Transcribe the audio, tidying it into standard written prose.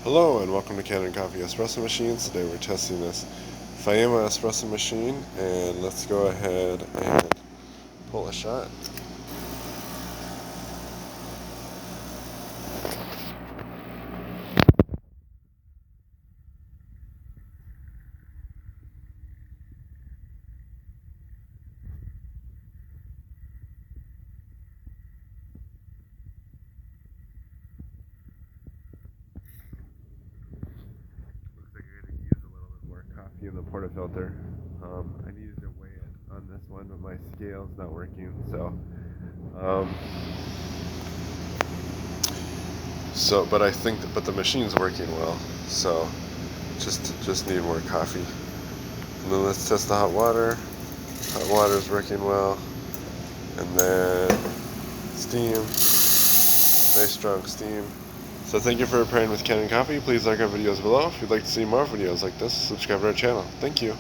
Hello and welcome to Kanen Coffee Espresso Machines. Today we're testing this Faema espresso machine, and let's go ahead and pull a shot. Looks like you're going to use a little bit more coffee in the portafilter. I needed to weigh it on this one, but my scale's not working, but I think but the machine's working well, so just need more coffee. And then let's test the hot water. Hot water's working well. And then steam, nice strong steam. So thank you for pairing with Kanen Coffee. Please like our videos below. If you'd like to see more videos like this, subscribe to our channel. Thank you.